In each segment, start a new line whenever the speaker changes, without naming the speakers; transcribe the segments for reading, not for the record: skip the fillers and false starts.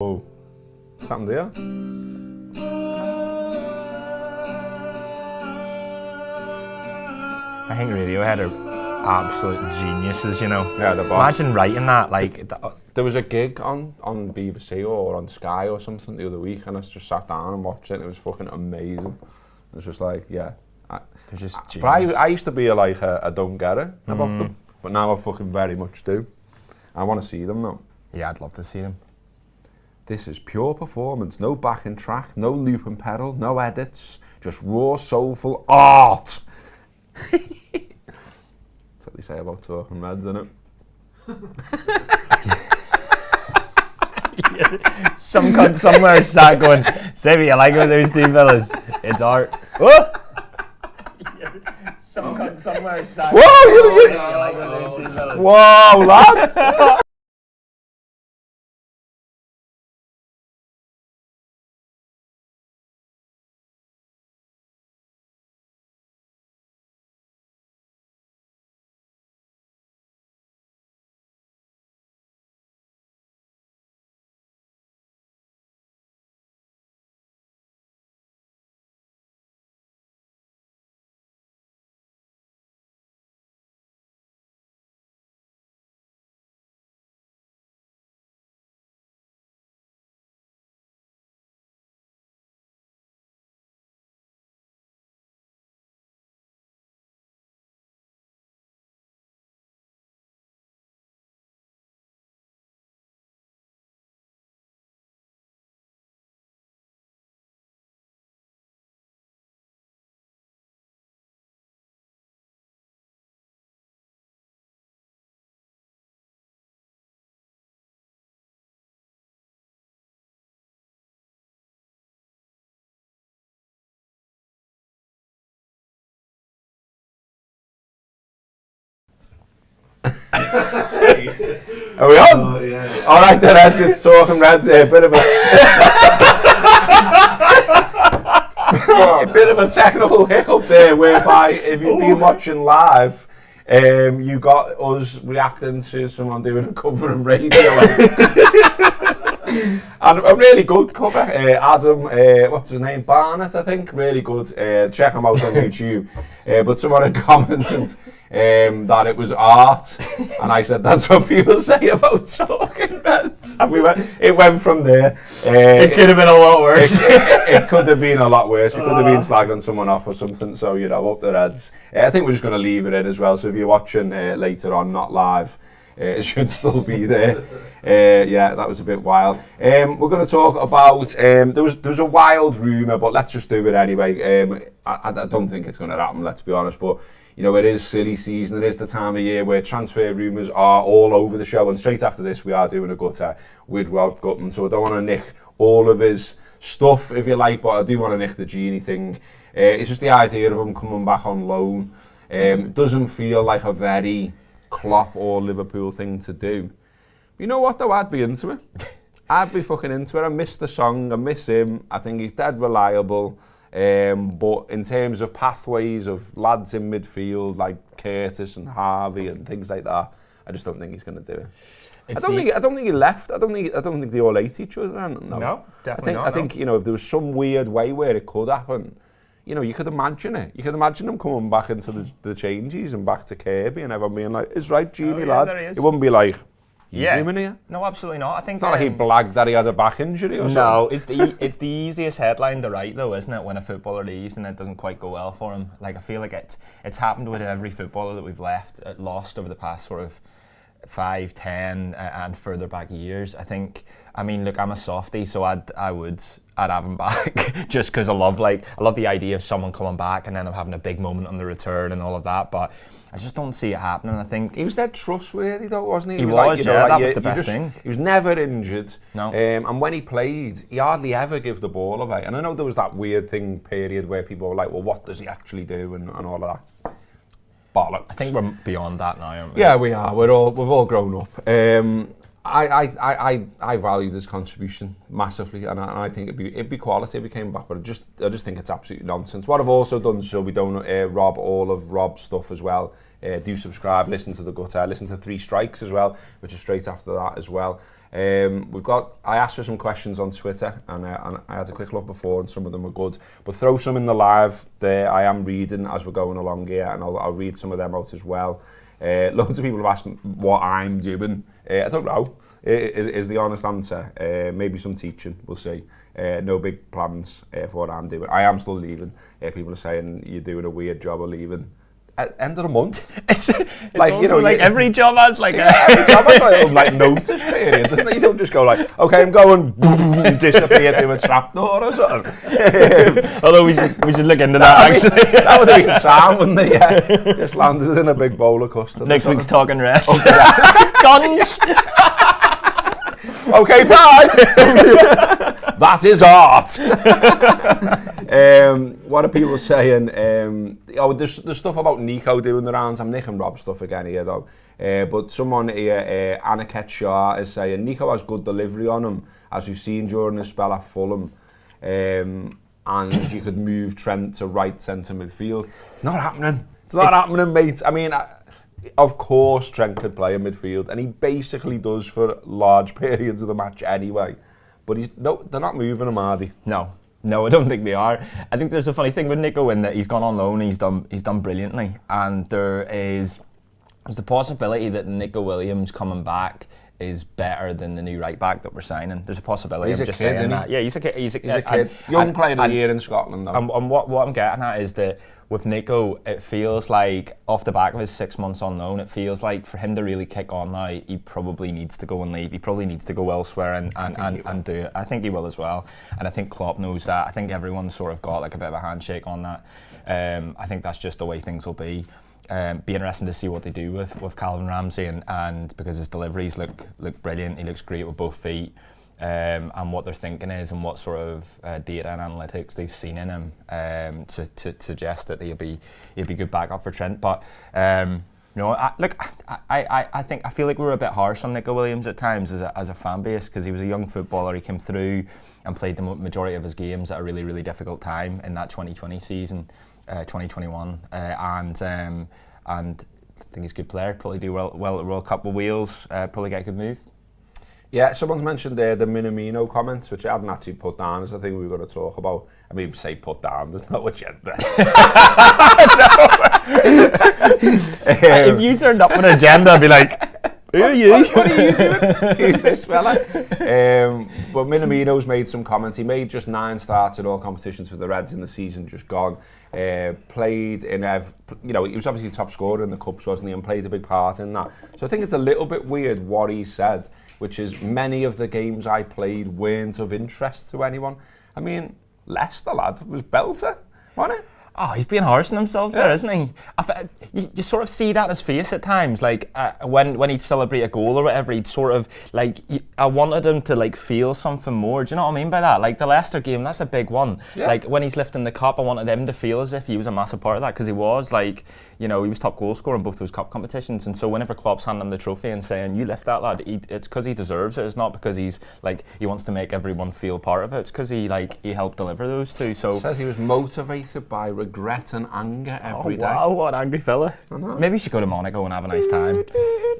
Oh, something there.
I think Radiohead are absolute geniuses, you know.
Yeah, the boss.
Imagine writing that, like...
There was a gig on BBC or on Sky or something the other week, and I just sat down and watched it, and it was fucking amazing. It was just like, yeah.
They're just genius.
But I used to be like a don't get it about them, but now I fucking very much do. I want to see them now.
Yeah, I'd love to see them.
This is pure performance, no backing track, no loop and pedal, no edits, just raw, soulful art. That's what they say about Talking Reds, isn't it?
Yeah. Some cunt somewhere sat going, Savvy, I like what those two fellas. It's art. Oh! Yeah. Some cunt somewhere sat going, I like what those two fellas.
Whoa, lad! Are we on?
Oh, yeah.
Alright then, Reds, it's Talking Reds, a bit of a bit of a technical hiccup there, whereby if you've been watching live, you got us reacting to someone doing a cover of Radiohead. And a really good cover, Adam, what's his name, Barnett, I think, really good. Check him out on YouTube. But someone had commented that it was art, and I said that's what people say about Talking Reds. And it went from there.
It could have been a lot worse.
It could have been a lot worse. It could have been slagging someone off or something. So up the Reds. I think we're just going to leave it in as well. So if you're watching later on, not live, it should still be there. Yeah, that was a bit wild. We're going to talk about, there was a wild rumour, but let's just do it anyway. I don't think it's going to happen, let's be honest, but it is silly season. It is the time of year where transfer rumours are all over the show, and straight after this we are doing a gutter with Rob Gutman, so I don't want to nick all of his stuff, if you like, but I do want to nick the Gini thing. It's just the idea of him coming back on loan. It doesn't feel like a very Klopp or Liverpool thing to do. You know what though, I'd be into it. I'd be fucking into it. I miss the song, I miss him. I think he's dead reliable. But in terms of pathways of lads in midfield like Curtis and Harvey and things like that, I just don't think he's going to do it. I don't think he left. I don't think they all hate each other.
No, definitely not.
I think if there was some weird way where it could happen, you could imagine it. You could imagine him coming back into the changes and back to Kirby and everyone being like, "It's right, Gini, lad." It wouldn't be like, "Dreaming here."
No, absolutely not. I think
it's not like he blagged that he had a back injury or something.
No, it's the easiest headline to write though, isn't it? When a footballer leaves and it doesn't quite go well for him. Like I feel like it's happened with every footballer that we've lost over the past sort of 5, 10 and further back years. I mean, look, I'm a softie, so I'd have him back just because I love the idea of someone coming back and then I'm having a big moment on the return and all of that, but I just don't see it happening. I think
he was dead trustworthy though, wasn't he?
He was, that was the best thing.
He was never injured.
No.
And when he played, he hardly ever gave the ball away. And I know there was that weird period where people were like, well, what does he actually do and all of that. Bollocks.
I think we're beyond that now, aren't we?
Yeah, we are. We've all grown up. I valued his contribution massively, and I think it'd be quality if he came back. But I just think it's absolutely nonsense. What I've also done, so we don't rob all of Rob's stuff as well. Do subscribe, listen to the gutter, listen to 3 Strikes as well, which is straight after that as well. I asked for some questions on Twitter, and I had a quick look before, and some of them were good. But throw some in the live there. I am reading as we're going along here, and I'll read some of them out as well. Loads of people have asked what I'm doing. I don't know, is the honest answer. Maybe some teaching, we'll see. No big plans for what I'm doing. I am still leaving. People are saying you're doing a weird job of leaving. At end of the month.
It's like, you know, like every job has like
every job has like notice period, doesn't it? You don't just go like, okay, I'm going and disappear through a trapdoor or something.
Although we should look into that actually.
That would have been sound, wouldn't it? Yeah. Just landed in a big bowl of custard.
Next week's talking rest.
Okay.
Guns.
Okay, bye. That is art. What are people saying? There's stuff about Nico doing the rounds. I'm nicking Rob's stuff again here though. But someone here, anecdotes, is saying Nico has good delivery on him, as we've seen during his spell at Fulham. And you could move Trent to right centre midfield. It's not happening. It's not happening, mate. I mean, of course Trent could play in midfield, and he basically does for large periods of the match anyway. But they're not moving him, are they?
No, I don't think they are. I think there's a funny thing with Nico in that he's gone on loan and he's done brilliantly, and there's the possibility that Nico Williams coming back is better than the new right back that we're signing. There's a possibility.
He's
I'm
a
just
kid,
saying that.
isn't he?
Yeah, he's a kid. He's a
kid. Young player of the year in Scotland, though.
And what I'm getting at is that with Nico, it feels like off the back of his 6 months on loan, it feels like for him to really kick on now, he probably needs to go and leave. He probably needs to go elsewhere and do it. I think he will as well. And I think Klopp knows that. I think everyone's sort of got like a bit of a handshake on that. I think that's just the way things will be. Be interesting to see what they do with Calvin Ramsey and because his deliveries look brilliant. He looks great with both feet. And what they're thinking is, and what sort of data and analytics they've seen in him to suggest that he'll be good backup for Trent. But I feel like we were a bit harsh on Nico Williams at times as a fan base, because he was a young footballer. He came through and played the majority of his games at a really, really difficult time in that 2020 season, 2021, and I think he's a good player. Probably do well at the World Cup with Wales. Probably get a good move.
Yeah, someone's mentioned there the Minamino comments, which I hadn't actually put down as a thing we were going to talk about. I mean, say put down, there's not much yet there.
If you turned up with an agenda, I'd be like, who are you?
What are you doing? Who's this fella? But Minamino's made some comments. He made just 9 starts in all competitions for the Reds in the season just gone. Played in, he was obviously top scorer in the Cups, wasn't he? And played a big part in that. So I think it's a little bit weird what he said, which is many of the games I played weren't of interest to anyone. I mean, Leicester, lad, was belter, wasn't it?
Oh, he's being harsh on himself there, isn't he? You sort of see that in his face at times, like when he'd celebrate a goal or whatever, he'd sort of like, I wanted him to like feel something more. Do you know what I mean by that? Like the Leicester game, that's a big one. Yeah. Like when he's lifting the cup, I wanted him to feel as if he was a massive part of that, because he was like, he was top goal scorer in both those cup competitions. And so whenever Klopp's handing him the trophy and saying, you lift that lad, it's because he deserves it. It's not because he's like, he wants to make everyone feel part of it. It's because he helped deliver those two. So
says he was motivated by regret and anger every day.
Wow, what an angry fella. Maybe he should go to Monaco and have a nice time.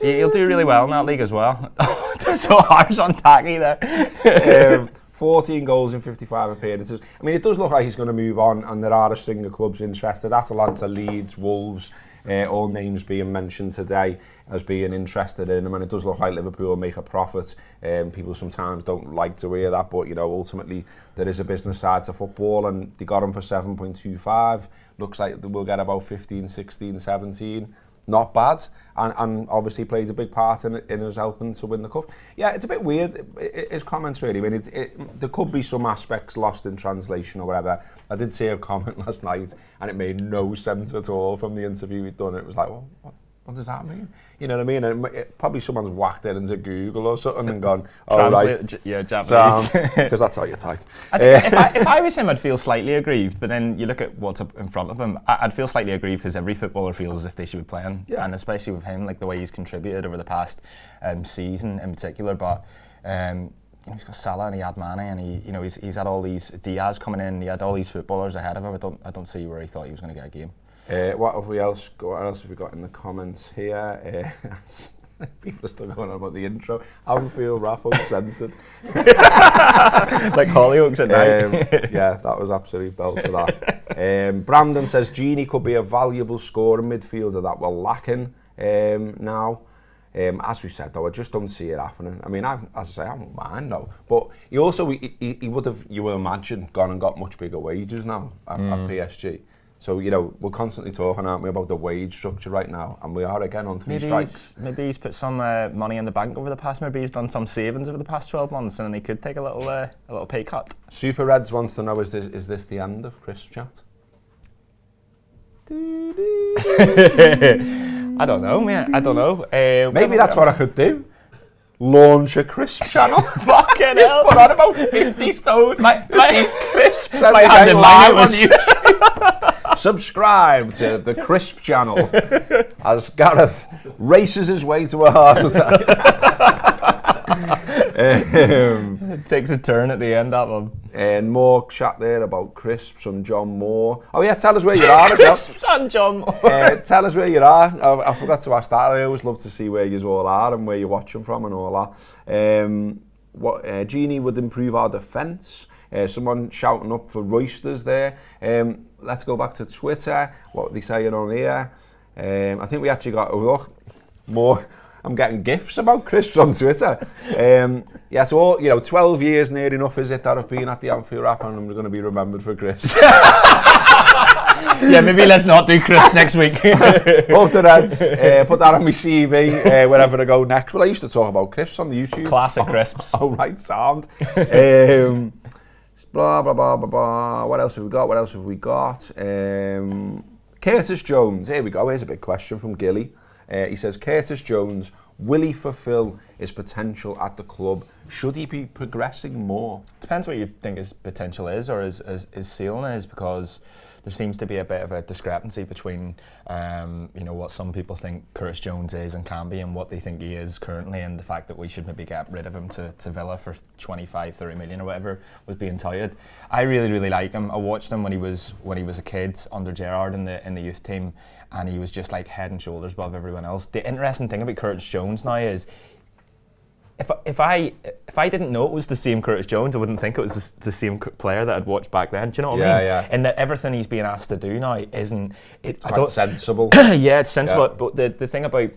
He'll do really well in that league as well. That's so harsh on Taki there.
14 goals in 55 appearances. I mean, it does look like he's going to move on, and there are a string of clubs interested. Atalanta, Leeds, Wolves, all names being mentioned today as being interested in him, and it does look like Liverpool will make a profit. People sometimes don't like to hear that, but ultimately there is a business side to football, and they got him for 7.25. Looks like we'll get about 15, 16, 17. Not bad, and obviously played a big part in us helping to win the cup. Yeah, it's a bit weird, his comments really. I mean, there could be some aspects lost in translation or whatever. I did see a comment last night, and it made no sense at all from the interview he'd done. It was like, well, what does that mean? You know what I mean? And probably someone's whacked it into Google or something and gone, oh, right.
Yeah, Japanese.
Because that's how you type.
I think if I was him, I'd feel slightly aggrieved, but then you look at what's up in front of him, I'd feel slightly aggrieved because every footballer feels as if they should be playing, and especially with him, like the way he's contributed over the past season in particular. But he's got Salah and he had Mane, and he's had all these Diaz coming in, he had all these footballers ahead of him. I don't see where he thought he was going to get a game.
What have we else got? What else have we got in the comments here? People are still going on about the intro. Anfield Wrap uncensored.
Like Hollyoaks at night.
Yeah, that was absolute belt to that. Brandon says Gini could be a valuable scorer midfielder that we're lacking now. As we said though, I just don't see it happening. I mean, as I say, I don't mind though. But he also, he would have, you would imagine, gone and got much bigger wages now at PSG. So, we're constantly talking, aren't we, about the wage structure right now, and we are again on three strikes.
Maybe he's put some money in the bank over the past, maybe he's done some savings over the past 12 months, and then he could take a little pay cut.
Super Reds wants to know, is this the end of Crisp Chat?
I don't know, man. I don't know.
Maybe that's what I could do. Launch a crisp channel.
Fucking hell.
Put on about 50 stone. My crisps.
My hand in mine was...
Subscribe to the Crisp channel as Gareth races his way to a heart attack.
It takes a turn at the end, that one.
And more chat there about crisps from John Moore. Oh yeah, tell us where you are.
Crisps and John Moore.
Tell us where you are. I forgot to ask that. I always love to see where you all are and where you're watching from and all that. Gini would improve our defence. Someone shouting up for Roysters there. Let's go back to Twitter. What are they saying on here? I think we actually got more. I'm getting gifs about crisps on Twitter. So all 12 years near enough is it that I've been at the Anfield Wrap, and I'm going to be remembered for crisps.
Yeah, maybe let's not do crisps next week.
Up the Reds. Put that on my CV wherever I go next. Well, I used to talk about crisps on the YouTube.
Classic crisps.
Oh, right, sound. Blah, blah, blah, blah, blah. What else have we got? Curtis Jones. Here we go. Here's a big question from Gilly. He says, Curtis Jones, will he fulfil his potential at the club? Should he be progressing more?
Depends what you think his potential is, or his ceiling is, because there seems to be a bit of a discrepancy between what some people think Curtis Jones is and can be, and what they think he is currently, and the fact that we should maybe get rid of him to Villa for 25-30 million or whatever was being touted. I really, really like him. I watched him when he was a kid under Gerrard in the youth team, and he was just like head and shoulders above everyone else. The interesting thing about Curtis Jones now is, if I didn't know it was the same Curtis Jones, I wouldn't think it was the same player that I'd watched back then. Do you know what I mean?
Yeah.
And that everything he's being asked to do now isn't...
It's quite sensible.
Yeah, it's sensible. Yeah. But the thing about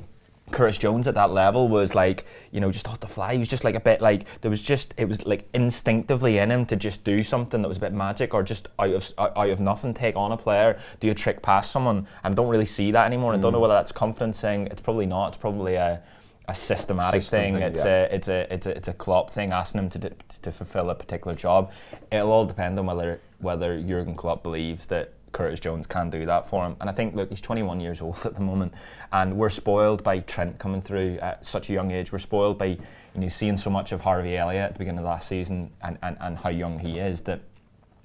Curtis Jones at that level was like, just off the fly. He was just like a bit like, it was like instinctively in him to just do something that was a bit magic, or just out of nothing take on a player, do a trick past someone. And I don't really see that anymore. I don't know whether that's confidence thing. It's probably not. It's probably a systematic thing. It's a Klopp thing, asking him to fulfill a particular job. It'll all depend on whether Jurgen Klopp believes that Curtis Jones can do that for him. And I think, look, he's 21 years old at the moment, and we're spoiled by Trent coming through at such a young age. We're spoiled by seeing so much of Harvey Elliott at the beginning of last season, and how young he is, that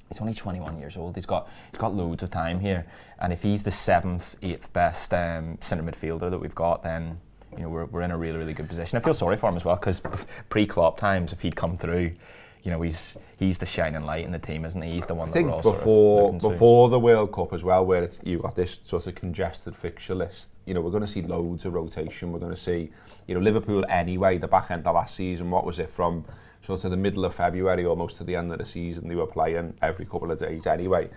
he's only 21 years old. He's got loads of time here, and if he's the 7th, 8th best centre midfielder that we've got, then we're in a really, really good position. I feel sorry for him as well, because pre-Klopp times, if he'd come through, he's the shining light in the team, isn't he? He's the one that we're all
before the World Cup as well, where you got this sort of congested fixture list. We're going to see loads of rotation. We're going to see, Liverpool anyway. The back end of last season, what was it, from sort of the middle of February almost to the end of the season, they were playing every couple of days anyway.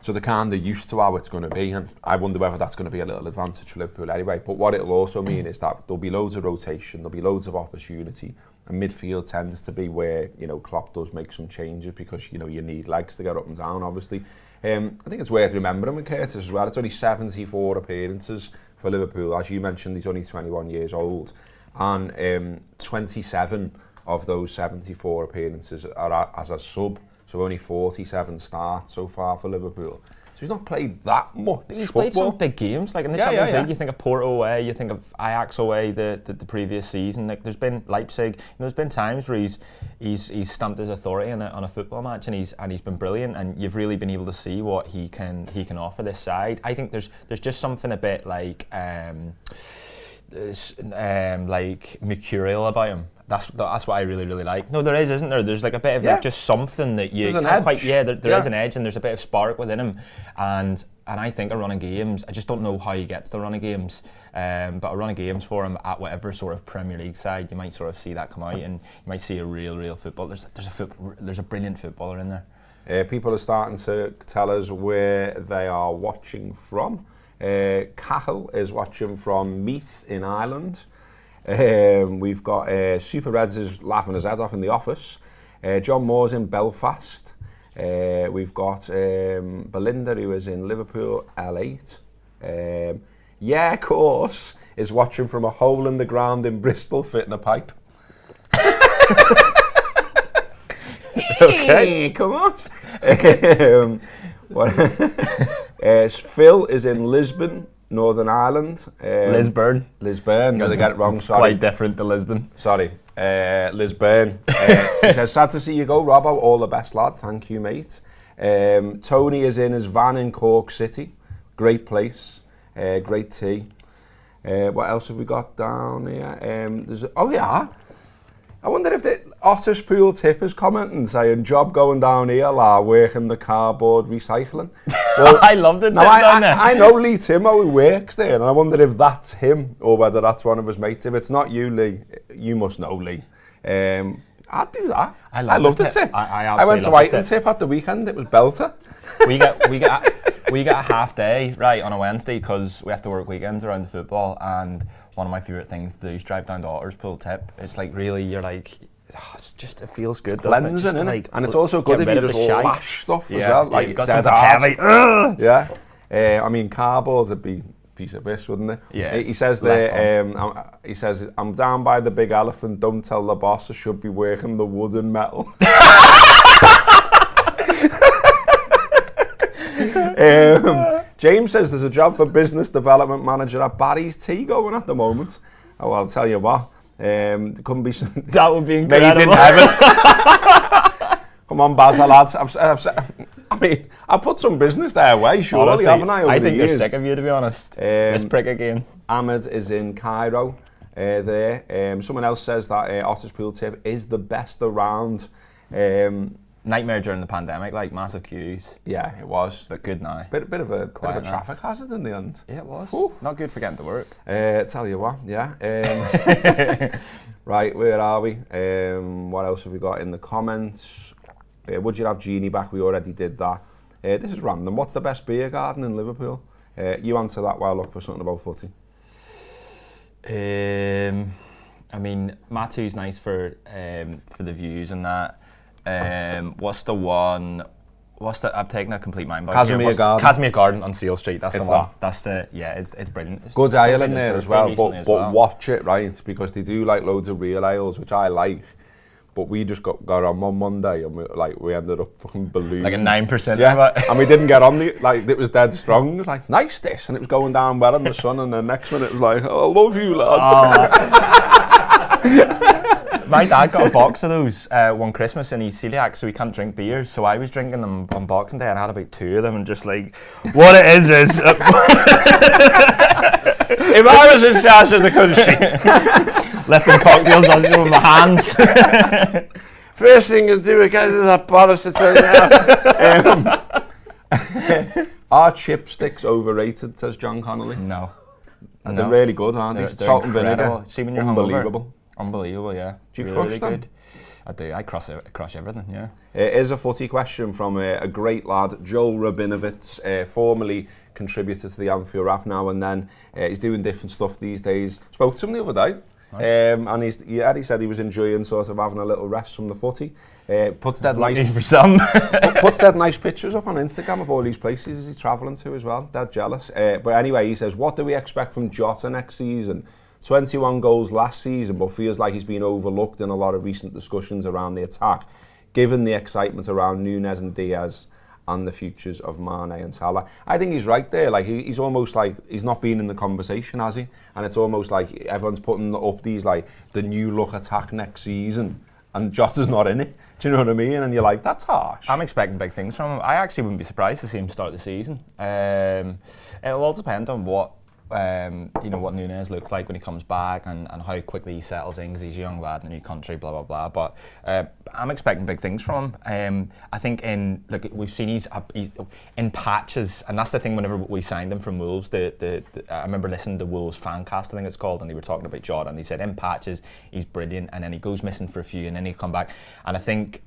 So they're kind of used to how it's going to be, and I wonder whether that's going to be a little advantage for Liverpool anyway. But what it'll also mean is that there'll be loads of rotation, there'll be loads of opportunity, and midfield tends to be where Klopp does make some changes, because you need legs to get up and down, obviously. I think it's worth remembering with Curtis as well. It's only 74 appearances for Liverpool. As you mentioned, he's only 21 years old, and 27 of those 74 appearances are as a sub. So only 47 starts so far for Liverpool. So he's not played that much.
He's
football.
played some big games, like in the Champions League. You think of Porto away, you think of Ajax away the previous season. Like there's been Leipzig. There's been times where he's stamped his authority on a football match, and he's been brilliant. And you've really been able to see what he can offer this side. I think there's just something a bit like mercurial about him. That's what I really like. No, there is, isn't there? There's like a bit of like just something that you can't quite. Yeah, there is an edge, and there's a bit of spark within him. And I think a run of games. I just don't know how he gets the run of games. But a run of games for him at whatever sort of Premier League side, you might sort of see that come out, and you might see a real football. There's a brilliant footballer in there.
People are starting to tell us where they are watching from. Cahill is watching from Meath in Ireland. We've got Super Reds is laughing his head off in the office. John Moore's in Belfast. We've got Belinda, who is in Liverpool, L8. Yeah, of course, is watching from a hole in the ground in Bristol, fitting a pipe. Okay, come on. Phil is in Lisbon, Northern Ireland.
Lisburn.
Did I get it wrong?
It's
Sorry.
quite different to Lisbon.
Sorry. Lisburn. He says, sad to see you go, Robbo. All the best, lad. Thank you, mate. Tony is in his van in Cork City. Great place. Great tea. What else have we got down here? I wonder if the Otterspool tip is commenting saying, job going down here, la, working the cardboard recycling. Well,
I loved it.
I know Lee Timo who works there, and I wonder if that's him or whether that's one of his mates. If it's not you, Lee, you must know Lee. I'd do that. I loved the tip. I went to White and Tip at the weekend. It was belter.
We get a half day right on a Wednesday because we have to work weekends around the football, and one of my favourite things to do is drive down to Otterspool Tip. It's like really, you're like, it feels good.
It's cleansing, isn't it? And it's also good if you just lash stuff as well. Like
got something heavy.
Yeah. I mean, cardboard's a piece of piss, wouldn't it?
Yeah.
He says there. He says, I'm down by the big elephant. Don't tell the boss I should be working the wood and metal. James says there's a job for business development manager at Barry's Tea going at the moment. Oh, I'll tell you what. Couldn't be.
That would be incredible.
Made in heaven. Come on, Basil lads. I've put some business their way, surely, honestly, haven't I?
I think they're sick of you, to be honest. This prick again.
Ahmed is in Cairo. There. Someone else says that Otterspool Tip is the best around.
Nightmare during the pandemic, like massive queues.
Yeah, it was.
But good now.
Bit of a traffic hazard in the end.
Yeah, it was.
Oof.
Not good for getting to work.
Tell you what, yeah. Right, where are we? What else have we got in the comments? Would you have Gini back? We already did that. This is random. What's the best beer garden in Liverpool? You answer that while I look for something about footy.
I mean, Matu's nice for the views and that. What's the one? I'm taking a complete mind blank. Casimir Garden on Seal Street. That's the one. That's it's brilliant. It's
good ale in there as well, but watch it, right? Because they do like loads of real ales, which I like. But we just got on Monday, and we ended up fucking balloons.
Like a 9%.
Yeah, and we didn't get on it was dead strong. It was like, nice this, and it was going down well in the sun, and the next minute it was like, oh, I love you, lad.
My dad got a box of those one Christmas, and he's celiac, so he can't drink beer. So I was drinking them on Boxing Day, and I had about 2 of them, and just like, what it is.
If I was in charge of the country,
lifting cocktails on with my hands.
First thing you do, get into that Boris to tell you. Are chipsticks overrated, says John Connolly?
No.
They're really good, aren't they?
Salt and vinegar. See when you're
unbelievable.
Unbelievable, yeah.
Do you crush them?
Good. I do. I crush everything, yeah.
Here's a footy question from a great lad, Joel Rabinovitz, formerly contributor to the Anfield Wrap now and then. He's doing different stuff these days. Spoke to him the other day. Nice. And he said he was enjoying sort of having a little rest from the footy. Puts dead nice
for some.
Puts dead nice pictures up on Instagram of all these places he's travelling to as well. Dead jealous. But anyway, he says, what do we expect from Jota next season? 21 goals last season, but feels like he's been overlooked in a lot of recent discussions around the attack. Given the excitement around Núñez and Diaz and the futures of Mane and Salah. I think he's right there. Like he's almost like he's not been in the conversation, has he? And it's almost like everyone's putting up these like the new look attack next season, and Jota's not in it. Do you know what I mean? And you're like, that's harsh.
I'm expecting big things from him. I actually wouldn't be surprised to see him start the season. It'll all depend on what what Nunez looks like when he comes back and how quickly he settles in, because he's a young lad in a new country, blah blah blah. But I'm expecting big things from him. I think we've seen he's in patches, and that's the thing. Whenever we signed him from Wolves, I remember listening to Wolves Fancast, I think it's called, and they were talking about Jota, and they said in patches he's brilliant, and then he goes missing for a few, and then he'll come back. And I think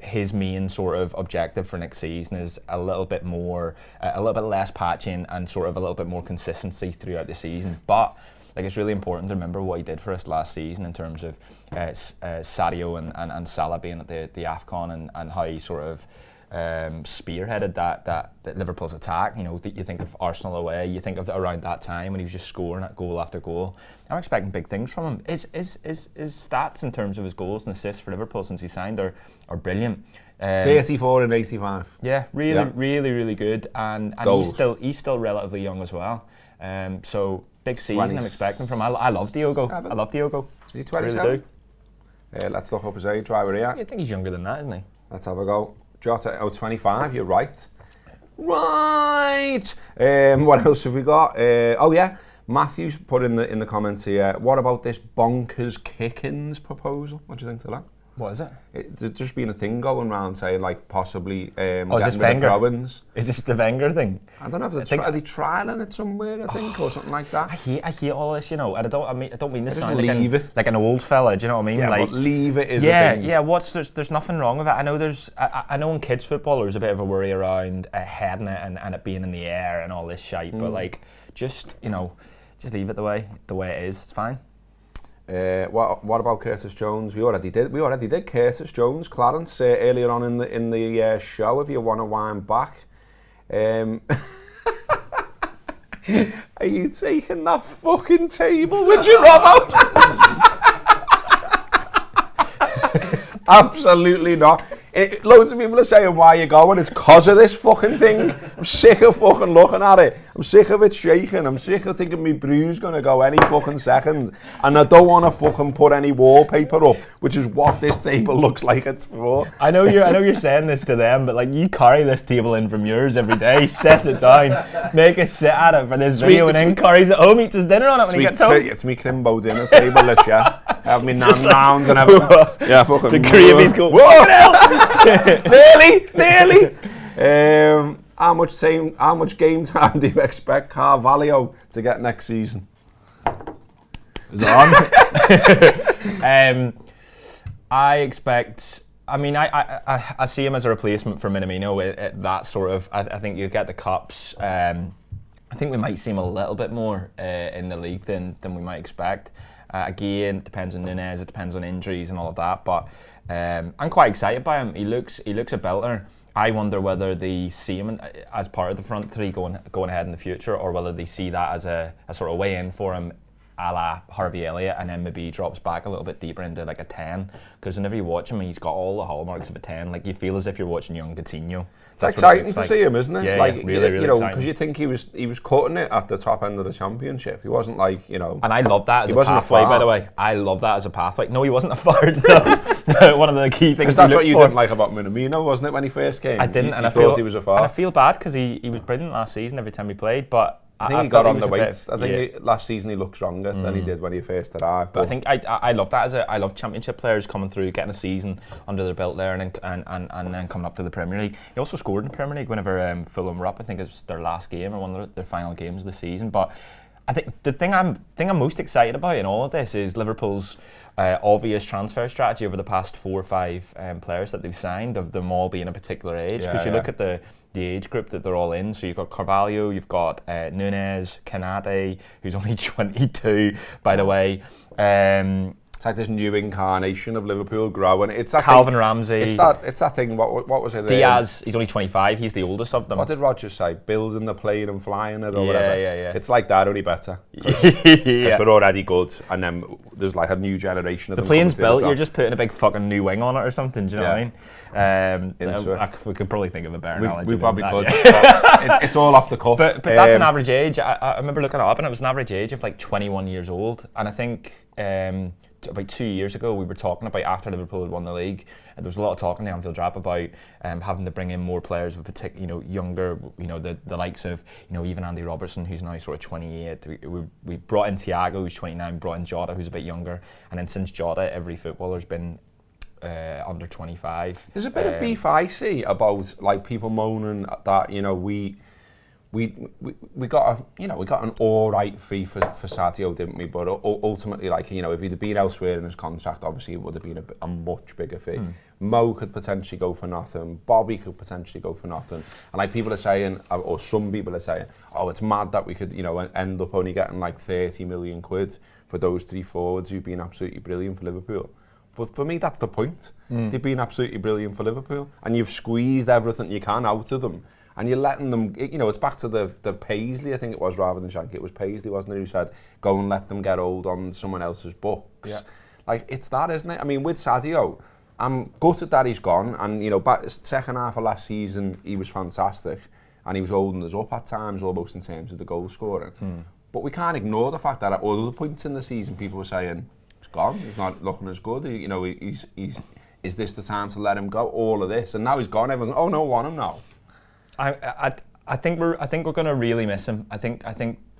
his main sort of objective for next season is a little bit less patching and sort of a little bit more consistency throughout the season. But like, it's really important to remember what he did for us last season in terms of Sadio and Salah being at the AFCON, and how he sort of spearheaded that Liverpool's attack. You think of Arsenal away, you think of around that time when he was just scoring at goal after goal. I'm expecting big things from him. His stats in terms of his goals and assists for Liverpool since he signed are brilliant.
34 and 85.
Yeah, really good, and he's still relatively young as well. So big season I'm expecting from him. I love Diogo. I love Diogo.
Is he 27?
Really do.
Let's look up his age while we're here.
I think he's younger than that, isn't he?
Let's have a go. Jota, 25, you're right. Right! What else have we got? Matthew's put in the comments here, what about this bonkers kick-ins proposal? What do you think to that?
What is it?
There's just been a thing going around saying, like, possibly
is this Wenger? Is this the Wenger thing?
I don't know if are they trialling it somewhere, I think, or something like that.
I hate all this, and I don't mean to sound like an old fella, do you know what I mean?
Yeah,
like,
but leave it is a thing.
Yeah, there's nothing wrong with it. I know in kids football there's a bit of a worry around heading it and it being in the air and all this shite, but like, just leave it the way it is. It's fine.
What about Curtis Jones? We already did Curtis Jones, Clarence, earlier on in the show. If you want to wind back, are you taking that fucking table with you, Robbo? Absolutely not. Loads of people are saying why you're going. It's cause of this fucking thing. I'm sick of fucking looking at it. I'm sick of it shaking. I'm sick of thinking my brew's gonna go any fucking second. And I don't want to fucking put any wallpaper up, which is what this table looks like it's for.
I know you're saying this to them, but like, you carry this table in from yours every day, set it down, make us sit at it for this video, and then carries it home, eats his dinner on it when he gets home.
It's me Crimbo dinner table this year. Have me nan-nouns and everything. Yeah, fucking.
The gravy's go.
Whoa! Nearly. How much game time do you expect Carvalho to get next season?
Is it on? I expect. I mean, I see him as a replacement for Minamino. That sort of. I think you get the cups. I think we might see him a little bit more in the league than we might expect. Again, it depends on Nunez, it depends on injuries and all of that, but I'm quite excited by him. He looks a belter. I wonder whether they see him as part of the front three going ahead in the future, or whether they see that as a sort of way in for him, a la Harvey Elliott, and then maybe he drops back a little bit deeper into like a 10. Because whenever you watch him, he's got all the hallmarks of a 10. Like, you feel as if you're watching young Coutinho.
It's exciting to see him, isn't it?
Yeah,
like,
really exciting.
Because you think he was cutting it at the top end of the championship. He wasn't like, And
I love that as a pathway, by the way. I love that as a pathway. No, he wasn't a fart. No. One of the key things.
Because that's what you didn't like about Minamino, wasn't it, when he first came?
I didn't,
and I thought he was a fart.
And I feel bad because he was brilliant last season every time he played, but
I think he got on the weight. I think last season he looked stronger than he did when he first arrived.
But I think I love that I love Championship players coming through, getting a season under their belt there, and then coming up to the Premier League. He also scored in the Premier League whenever Fulham were up. I think it was their last game or one of their final games of the season. But I think the thing I'm most excited about in all of this is Liverpool's obvious transfer strategy over the past 4 or 5 players that they've signed, of them all being a particular age. Because you look at the age group that they're all in. So you've got Carvalho, you've got Nunez, Kanate, who's only 22, by the way.
It's like this new incarnation of Liverpool growing. It's that
Calvin
thing,
Ramsey.
It's that thing. What was it?
Diaz. He's only 25. He's the oldest of them.
What did Rodgers say? Building the plane and flying it, or whatever.
Yeah.
It's like that, only better.
Yeah.
We're already good, and then there's like a new generation of
the
them.
plane's built. You're just putting a big fucking new wing on it or something. Do you know what I mean? We could probably think of a better analogy.
We probably could.
Yeah.
It's all off the cuff.
But that's an average age. I remember looking it up, and it was an average age of like 21 years old. And I think about 2 years ago, we were talking about, after Liverpool had won the league, there was a lot of talk in the Anfield Wrap about having to bring in more players of particular, younger, the likes of, even Andy Robertson, who's now sort of 28. We brought in Thiago, who's 29, brought in Jota, who's a bit younger, and then since Jota, every footballer's been under 25.
There's a bit of beef I see about like people moaning that we got an all right fee for Sadio, didn't we? But ultimately, like, if he'd been elsewhere in his contract, obviously it would have been a much bigger fee. Mo could potentially go for nothing. Bobby could potentially go for nothing. And like people are saying, or some people are saying, oh, it's mad that we could end up only getting like 30 million quid for those three forwards who've been absolutely brilliant for Liverpool. But for me, that's the point. They've been absolutely brilliant for Liverpool, and you've squeezed everything you can out of them. And you're letting them, it's back to the Paisley, I think it was, rather than Shanky. It was Paisley, wasn't it, who said, go and let them get old on someone else's books.
Yeah.
Like, it's that, isn't it? I mean, with Sadio, I'm gutted that he's gone. And, back second half of last season, he was fantastic. And he was holding us up at times, almost in terms of the goal scoring. But we can't ignore the fact that at other points in the season, people were saying, he's gone, he's not looking as good. Is this the time to let him go? All of this. And now he's gone, everyone, oh no, I want him now.
I think we're going to really miss him. I think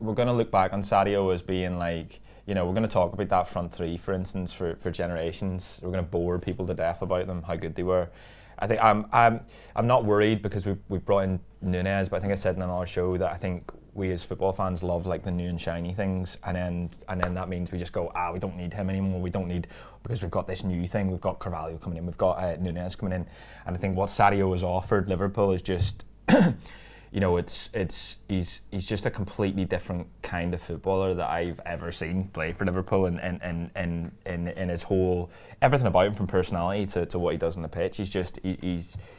we're going to look back on Sadio as being like, we're going to talk about that front three, for instance, for generations. We're going to bore people to death about them, how good they were. I think I'm not worried because we've brought in Nunez, but I think I said in another show that I think we as football fans love like the new and shiny things, and then that means we just go, we don't need him anymore. We don't need, because we've got this new thing. We've got Carvalho coming in. We've got Nunez coming in, and I think what Sadio has offered Liverpool is just. He's just a completely different kind of footballer that I've ever seen play for Liverpool, and in his whole everything about him, from personality to what he does on the pitch. He's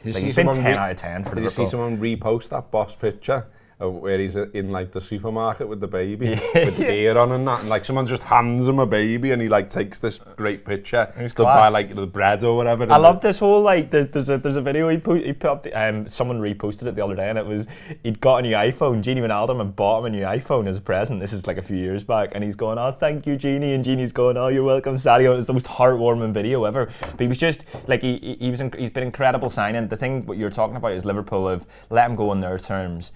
been 10 out of 10 for Liverpool.
Did you see someone repost that boss picture of where he's in like the supermarket with the baby with the gear on and that, and like someone just hands him a baby and he like takes this great picture stood by like the bread or whatever.
I love this whole like there's a video he put up, someone reposted it the other day, and it was he'd got a new iPhone. Gini Wijnaldum had bought him a new iPhone as a present. This is like a few years back, and he's going, oh thank you Gini, and Gini's going, oh you're welcome Sadio. It's the most heartwarming video ever. But he was just like he's been incredible signing. The thing what you're talking about is Liverpool have let him go on their terms.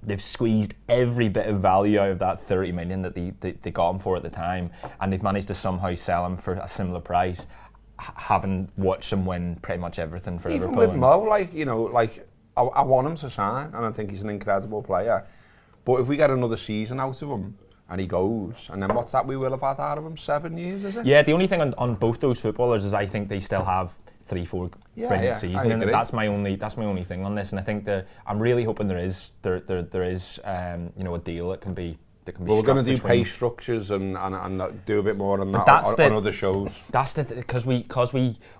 They've squeezed every bit of value out of that 30 million that they got him for at the time, and they've managed to somehow sell him for a similar price, having watched him win pretty much everything for
Even
Liverpool.
Even with Mo, I want him to sign, and I think he's an incredible player. But if we get another season out of him and he goes, and then what's that we will have had out of him? 7 years, is it?
Yeah, the only thing on both those footballers is I think they still have 3-4 brilliant seasons, and that's my only thing on this. And I think that I'm really hoping there is a deal that can be.
We're going to do pay structures and do a bit more on that on other shows.
That's because we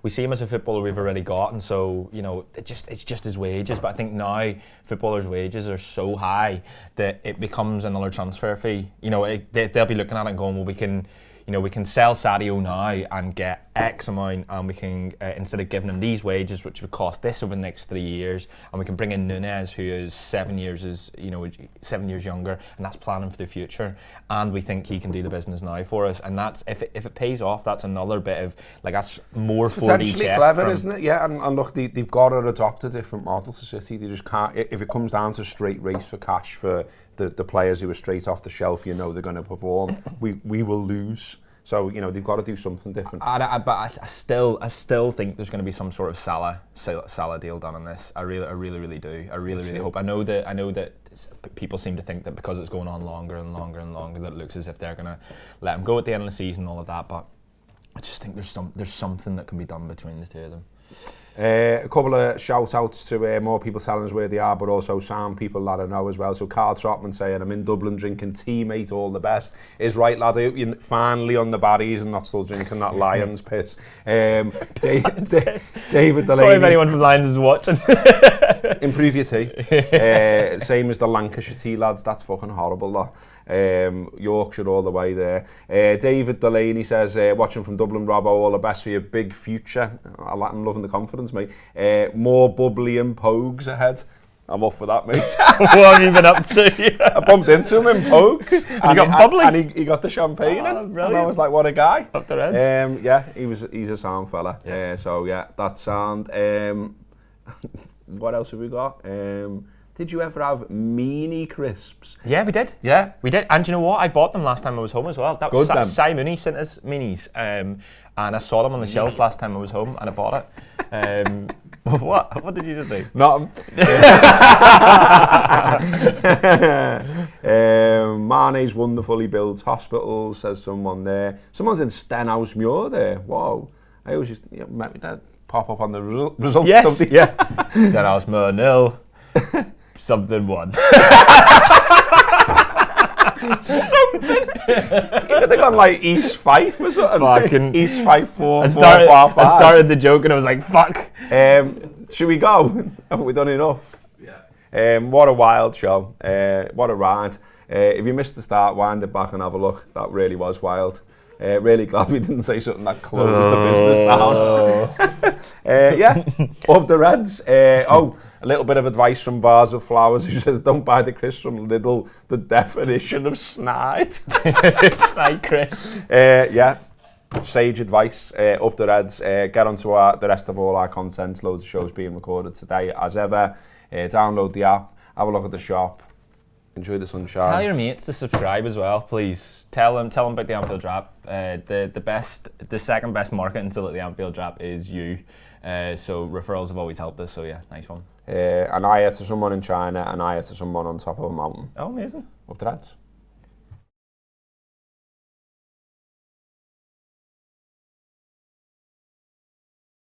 see him as a footballer we've already got, and so it's just his wages. But I think now footballers' wages are so high that it becomes another transfer fee. They'll be looking at it and going, well, we can sell Sadio now and get X amount, and we can instead of giving him these wages, which would cost this over the next 3 years, and we can bring in Nunez, who is 7 years younger, and that's planning for the future. And we think he can do the business now for us, and that's if it pays off, that's another bit of that's more 4D
potentially clever, isn't it? Yeah, and look, they've got to adopt a different model to City. They just can't. If it comes down to straight race for cash for the players who are straight off the shelf, they're going to perform. We will lose. So they've got to do something different.
But I still think there's going to be some sort of Salah deal done on this. I really do. I really hope. I know that people seem to think that because it's going on longer and longer and longer, that it looks as if they're going to let him go at the end of the season and all of that. But I just think there's something that can be done between the two of them.
A couple of shout outs to more people telling us where they are, but also some people that I know as well. So Carl Trotman saying, I'm in Dublin drinking tea, mate, all the best. Is right, lad, I hope you're finally on the baddies and not still drinking that Lions piss. David Delaney.
Sorry if anyone from Lions is watching.
Improve your tea. Same as the Lancashire tea, lads. That's fucking horrible, though. Yorkshire all the way there. David Delaney says, watching from Dublin, Robbo, all the best for your big future. I'm loving the confidence, mate. More bubbly and pogues ahead. I'm off for that, mate.
What have you been up to?
I bumped into him in pogues.
You got bubbly?
And he got the champagne in. And I was like, what a guy.
Up the heads.
Yeah, he's a sound fella. Yeah. So yeah, that sound. What else have we got? Did you ever have meanie crisps?
Yeah, we did.
Yeah?
We did. And do you know what? I bought them last time I was home as well. That was Simon sent us minis. And I saw them on the shelf last time I was home and I bought it. What did you just do?
Nothing. Mane's wonderful. He builds hospitals, says someone there. Someone's in Stenhousemuir there. Whoa. I always just met me dad pop up on the results.
Yes, yeah. Stenhousemuir 0. Something 1.
Something. They got like East Fife or something.
Fucking
East Fife 4.
I started the joke and I was like, fuck.
Should we go? Haven't we done enough? Yeah. What a wild show. What a ride. If you missed the start, wind it back and have a look. That really was wild. Really glad we didn't say something that closed the business down. Yeah, up the Reds. A little bit of advice from Vase of Flowers, who says, don't buy the crisps from Lidl, the definition of snide.
Snide crisps.
Yeah, sage advice. Up the Reds. Get onto the rest of all our content. Loads of shows being recorded today, as ever. Download the app, have a look at the shop. Enjoy the sunshine.
Tell your mates to subscribe as well, please. Tell them about the Anfield Wrap. The second best marketing tool at the Anfield Wrap is you. So referrals have always helped us. So yeah, nice one.
An eye to someone in China, an eye to someone on top of a mountain.
Oh, amazing.
Up the Reds.